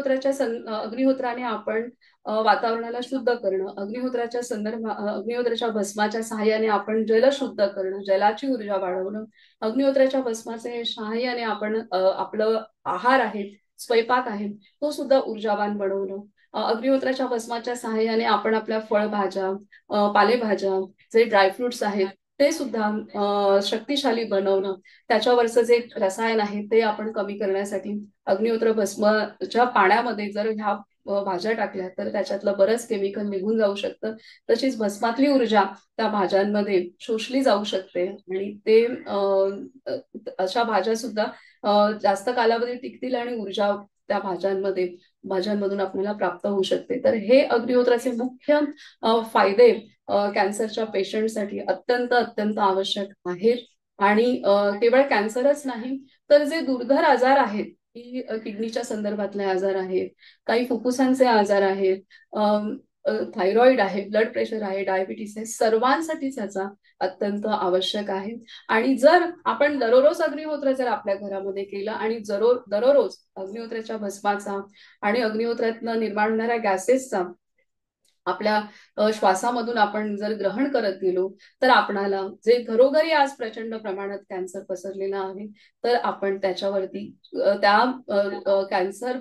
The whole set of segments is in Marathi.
अग्निहोत्राने आपण वातावरणाला शुद्ध करणं, अग्निहोत्राच्या भस्माच्या सहाय्याने आपण जल शुद्ध करणं, जलाची ऊर्जा वाढवणं, अग्निहोत्राच्या भस्माचे सहाय्याने आपण आपलं आहार आहे, स्वयंपाक आहे, तो सुद्धा ऊर्जावान बनवणं, अग्निहोत्राच्या भस्माच्या सहाय्याने आपण आपल्या फळभाज्या, पालेभाज्या, जे ड्रायफ्रुट्स आहेत ते सुद्धा शक्तिशाली बनवणं, त्याच्यावरचं जे रसायन आहे ते आपण कमी करण्यासाठी अग्निहोत्र भस्माच्या पाण्यामध्ये जर ह्या भाज्या टाकल्या तर त्याच्यातलं बरंच केमिकल निघून जाऊ शकतं. तशीच भस्मातली ऊर्जा त्या भाज्यांमध्ये शोषली जाऊ शकते आणि ते अशा भाज्या सुद्धा जास्त कालावधी टिकतील आणि ऊर्जा त्या भाज्यांमधून आपल्याला प्राप्त होऊ शकते. तर हे अग्निहोत्राचे मुख्य फायदे कॅन्सरच्या पेशंटसाठी अत्यंत अत्यंत आवश्यक आहेत. आणि केवळ कॅन्सरच नाही तर जे दुर्धर आजार आहेत, की किडनीच्या संदर्भातले आजार आहेत, काही फुफ्फुसांचे आजार आहेत, थायरॉइड आहे, ब्लड प्रेशर आहे, डायबिटीस आहे, सर्वांसाठीच याचा अत्यंत आवश्यक आहे. आणि जर आपण दररोज अग्निहोत्र जर आपल्या घरामध्ये केलं आणि दररोज अग्निहोत्राच्या भस्माचा आणि अग्निहोत्रातनं निर्माण होणाऱ्या गॅसेसचा आपल्या श्वासामधून आपण जर ग्रहण करत गेलो तर आपणाला जे घरोघरी आज प्रचंड प्रमाणात कॅन्सर पसरलेला आहे तर आपण त्याच्यावरती त्या कॅन्सर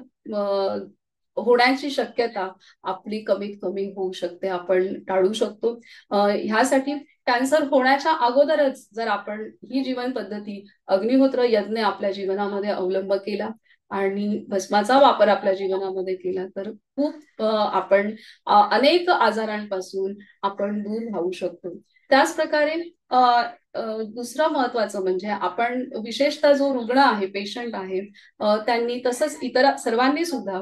होण्याची शक्यता आपली कमीत कमी होऊ शकते, आपण टाळू शकतो. ह्यासाठी कॅन्सर होण्याच्या अगोदरच जर आपण ही जीवन पद्धती अग्निहोत्र यज्ञ आपल्या जीवनामध्ये अवलंब केला आणि भस्माचा वापर आपल्या जीवनामध्ये केला तर खूप आपण अनेक आजारांपासून आपण दूर राहू शकतो. त्याच प्रकारे दुसरं महत्वाचं म्हणजे आपण विशेषतः जो रुग्ण आहे, पेशंट आहे, त्यांनी तसंच इतर सर्वांनी सुद्धा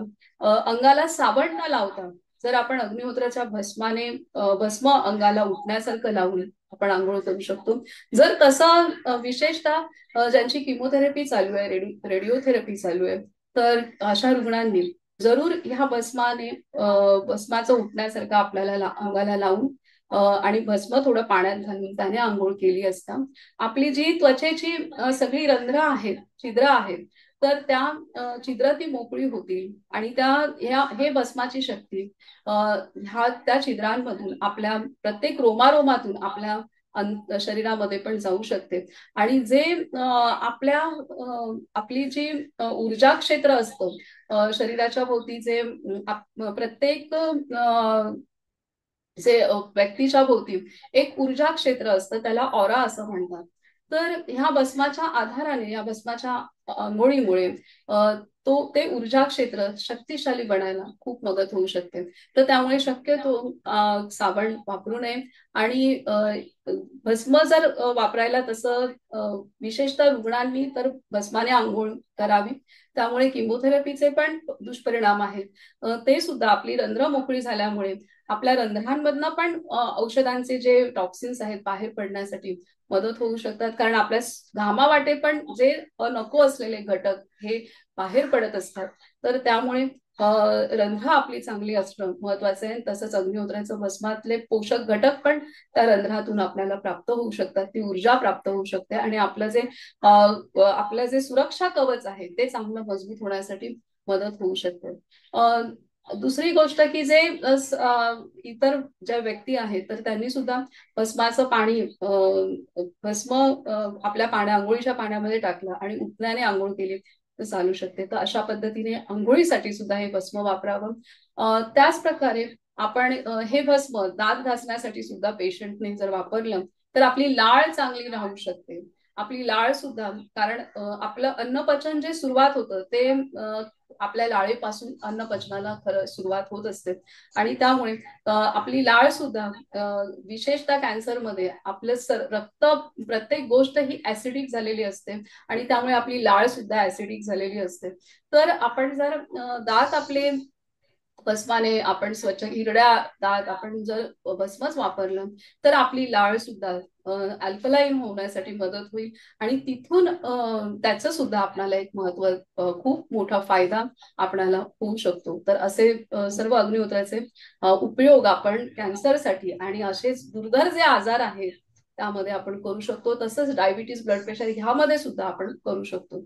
अंगाला साबण न लावता जर आपण अग्निहोत्राच्या भस्म अंगाला उठण्यासारखं लावून आपण आंघोळ करू शकतो. जर तसं विशेषतः ज्यांची किमोथेरपी चालू आहे, रेडिओथेरपी चालू आहे, तर अशा रुग्णांनी जरूर ह्या भस्माचं उठण्यासारखं आपल्याला अंगाला लावून आणि भस्म थोडं पाण्यात घालून त्याने आंघोळ केली असता आपली जी त्वचेची सगळी रंध्र आहेत, छिद्र आहेत, तर त्या छिद्र ती मोकळी होतील आणि हे भस्माची शक्ती त्या छिद्रांमधून आपल्या प्रत्येक रोमारोमातून आपल्या शरीरामध्ये पण जाऊ शकते. आणि जे आपली जी ऊर्जा क्षेत्र असतं शरीराच्या भोवती, जे प्रत्येक जे व्यक्तीच्या भोवती एक ऊर्जा क्षेत्र असतं त्याला ऑरा असं म्हणतात. तर ह्या भस्माच्या आधाराने, या भस्माच्या आंघोळीमुळे ते ऊर्जा क्षेत्र शक्तिशाली बनायला खूप मदत होऊ शकते. तर त्यामुळे शक्यतो साबण वापरू नये आणि भस्म जर वापरायला तसं विशेषतः रुग्णांनी तर भस्माने आंघोळ करावी. त्यामुळे किमोथेरपीचे पण दुष्परिणाम आहेत ते सुद्धा, आपली रंध्र मोकळी झाल्यामुळे आपल्या रंध्रांमधनं पण औषधांचे जे टॉक्सिन्स आहेत बाहेर पडण्यासाठी मदत होऊ शकतात. कारण आपल्या घामावाटे पण जे नको असलेले घटक हे बाहेर पडत असतात. तर त्यामुळे रंध्र आपली चांगली असणं महत्वाचं आहे. तसंच अग्निहोत्राचं भस्मातले पोषक घटक पण त्या रंध्रातून आपल्याला प्राप्त होऊ शकतात, ती ऊर्जा प्राप्त होऊ शकते आणि आपलं जे सुरक्षा कवच आहे ते चांगलं मजबूत होण्यासाठी मदत होऊ शकते. दुसरी गोष्ट की जे इतर ज्या व्यक्ती आहेत तर त्यांनी सुद्धा भस्माचं पाणी भस्म आपल्या आंघोळीच्या पाण्यामध्ये टाकलं आणि उठण्याने आंघोळ केली तर चालू शकते. तर अशा पद्धतीने आंघोळीसाठी सुद्धा हे भस्म वापरावं. त्याच प्रकारे आपण हे भस्म दात घासण्यासाठी सुद्धा पेशंटने जर वापरलं तर आपली लाळ चांगली राहू शकते. आपली लाळ सुद्धा, कारण आपलं अन्नपचन जे सुरुवात होतं ते आपल्या लाळेपासून अन्नपचनाला खरं सुरुवात होत असते आणि त्यामुळे आपली लाळ सुद्धा विशेषतः कॅन्सरमध्ये आपलं रक्त, प्रत्येक गोष्ट ही ऍसिडिक झालेली असते आणि त्यामुळे आपली लाळ सुद्धा ऍसिडिक झालेली असते. तर आपण जर दात आपले भस्माने आपण स्वच्छ, हिरड्या दात आपण जर भस्मच वापरलं तर आपली लाळ सुद्धा अल्कलाईन होण्यासाठी मदत होईल आणि तिथून त्याचं सुद्धा आपल्याला एक खूप मोठा फायदा आपल्याला होऊ शकतो. तर असे सर्व अग्निहोत्राचे उपयोग आपण कॅन्सरसाठी आणि असेच दुर्धर जे आजार आहेत त्यामध्ये आपण करू शकतो. तसंच डायबिटीस, ब्लड प्रेशर ह्यामध्ये सुद्धा आपण करू शकतो.